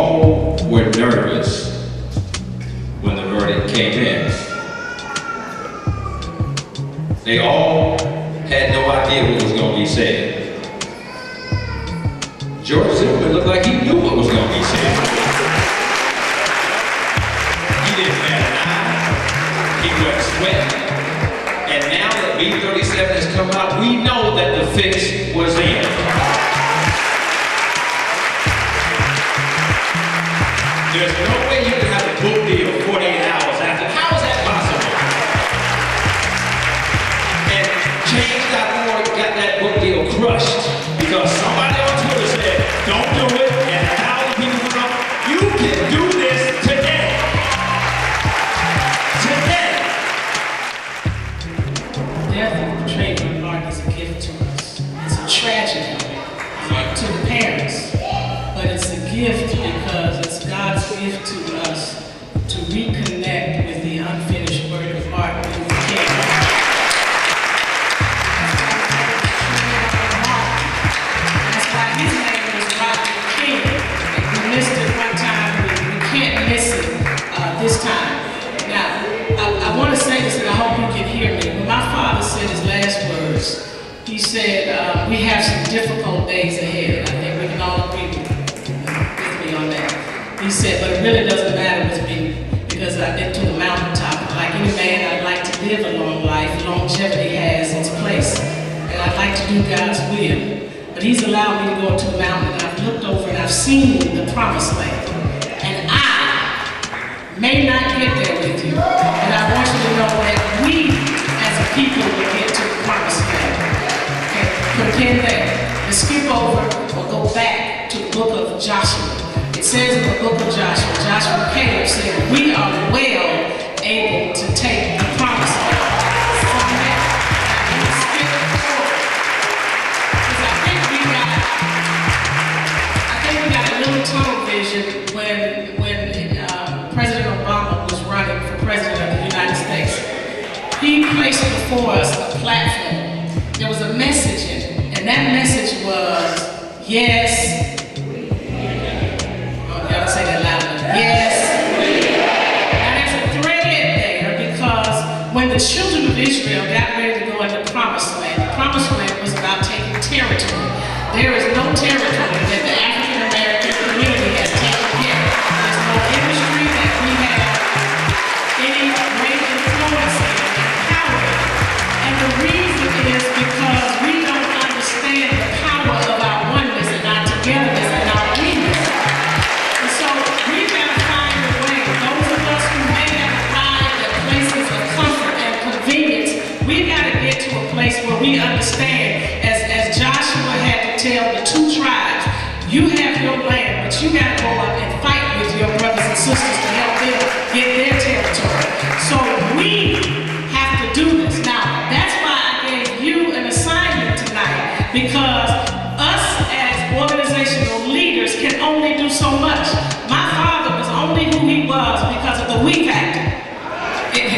all were nervous when the verdict came in. They all had no idea what was going to be said. George Zimmerman looked like he knew what was going to be said. He didn't bat an eye. He wasn't sweating. And now that V-103 has come out, we know that the fix was in. There's no way you can have a book deal 48 hours after. How is that possible? And Change.org got that book deal crushed because somebody on Twitter said, don't do it, and 1,000 people went up. You can do this today. Today. The death of Trayvon is a gift to us. It's a tragedy to the parents, but it's a gift because it's God's gift to us to reconnect with the unfinished word of art that we can. That's why his name is Rodney King. We missed it one time, we can't miss it this time. Now, I want to say this and I hope you can hear me. When my father said his last words, he said, we have some difficult days ahead. I think we can all agree with me on that. He said, but it really doesn't matter with me because I've been to the mountaintop. Like any man, I'd like to live a long life. Longevity has its place. And I'd like to do God's will. But he's allowed me to go to the mountain and I've looked over and I've seen the promised land. And I may not get there with you, but I want you to know that we as a people will get to the promised land. Okay, put a pin there. And skip over or go back to the book of Joshua. It says in the book of Joshua, Joshua and Caleb said, we are well able to take the promised land. From that, I'm going to skip forward. Because I think we got a little tunnel vision when President Obama was running for President of the United States. He placed before us a platform. There was a message in it, and that message was, yes. Y'all say that louder. Yes. Now there's a thread there because when the children of Israel got ready to go into the promised land was about taking territory. There is no territory that the African American community has taken care of. There's no industry that we have any great influence in and power in. And the reason is because we don't understand the power of our oneness and our togetherness and our oneness. And so we've got to find a way. Those of us who may have arrived at places of comfort and convenience, we've got to get to a place where we understand, as Joshua had to tell the two tribes, you have your land, but you got to go up and fight with your brothers and sisters to help them get their territory. So we have to do this. Now, that's why I gave you an assignment tonight, because us as organizational leaders can only do so much. My father was only who he was because of the we factor.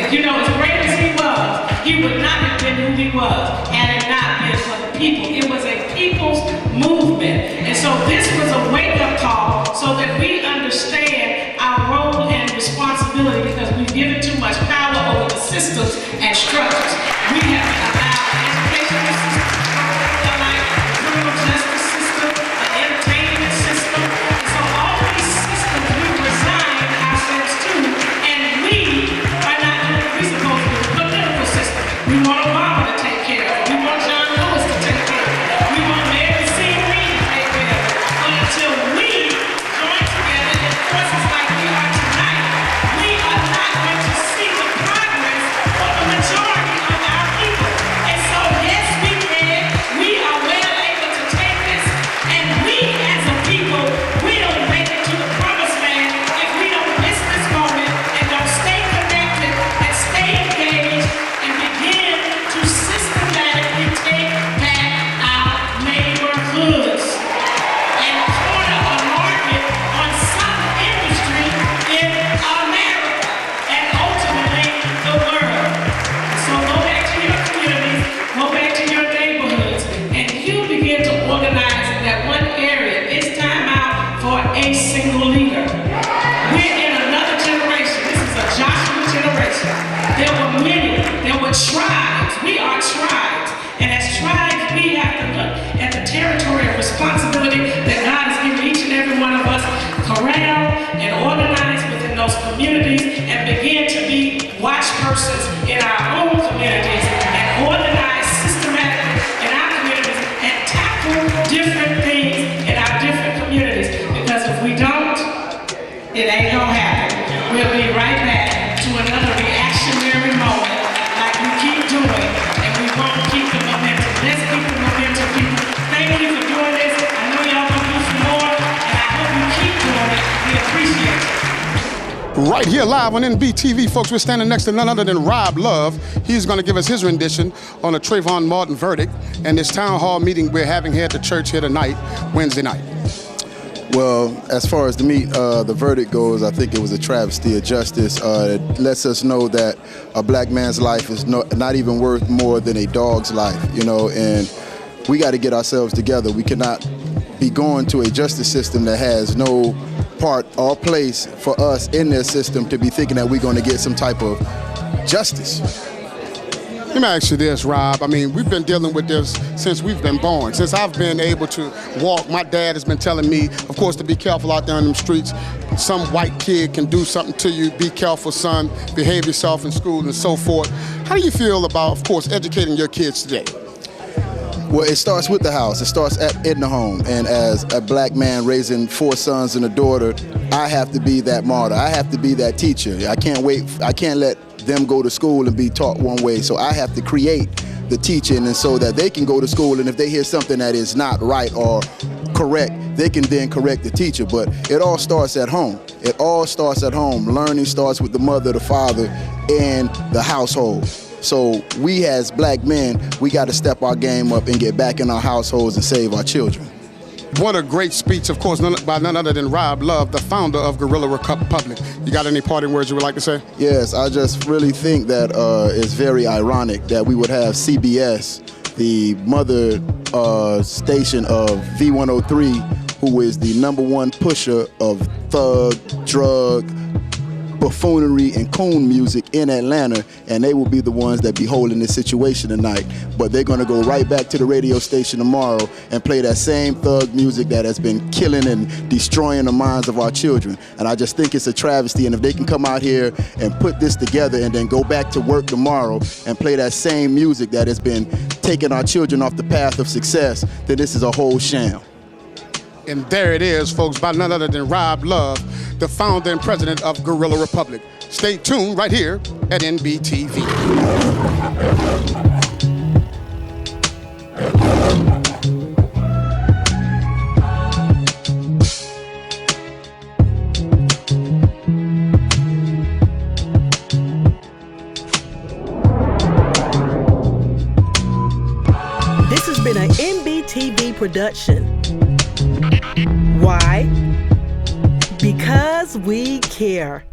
You know, as great as he was, he would not have been who he was had it not been for the people. It was a people's movement. And so this was a wake-up call so that we understand our role and responsibility, because we've given too much power over the systems and structures. We have allowed educational systems, the criminal justice system, the entertainment system. And so all of these systems we've resigned ourselves to, and we are not doing what we're supposed to do. The political system. We want Obama to take care of it. We want John Lewis to take care of it. We want Mary C. Reed to take care of it. But until we together and organize within those communities and begin to be watch persons in our own communities and organize systematically in our communities and tackle different things in our different communities. Because if we don't, it ain't gonna happen. We'll be right back to another reactionary moment like we keep doing, and we won't keep the momentum. Let's keep the momentum, people. Thank you for doing this. I know y'all gonna do some more, and I hope you keep doing it. We appreciate it. Right here live on NBTV, folks, we're standing next to none other than Rob Love. He's going to give us his rendition on the Trayvon Martin verdict and this town hall meeting we're having here at the church here tonight, Wednesday night. Well, as far as the verdict goes, I think it was a travesty of justice. It lets us know that a black man's life is not even worth more than a dog's life, you know, and we got to get ourselves together. We cannot be going to a justice system that has no part or place for us in their system to be thinking that we're going to get some type of justice. Let me ask you this, Rob. I mean, we've been dealing with this since we've been born. Since I've been able to walk, my dad has been telling me, of course, to be careful out there in them streets. Some white kid can do something to you. Be careful, son. Behave yourself in school and so forth. How do you feel about, of course, educating your kids today? Well, it starts with the house. It starts in the home. And as a black man raising 4 sons and a daughter, I have to be that martyr. I have to be that teacher. I can't wait. I can't let them go to school and be taught one way. So I have to create the teaching, and so that they can go to school, and if they hear something that is not right or correct, they can then correct the teacher. But it all starts at home. It all starts at home. Learning starts with the mother, the father, and the household. So we as black men, we got to step our game up and get back in our households and save our children. What a great speech, of course, by none other than Rob Love, the founder of Guerrilla Republic. You got any parting words you would like to say? Yes, I just really think that it's very ironic that we would have CBS, the mother station of V-103, who is the #1 pusher of thug, drug, buffoonery, and coon music in Atlanta, and they will be the ones that be holding this situation tonight. But they're gonna go right back to the radio station tomorrow and play that same thug music that has been killing and destroying the minds of our children. And I just think it's a travesty, and if they can come out here and put this together and then go back to work tomorrow and play that same music that has been taking our children off the path of success, then this is a whole sham. And there it is, folks, by none other than Rob Love, the founder and president of Guerrilla Republic. Stay tuned right here at NBTV. This has been an NBTV production. Why? Because we care.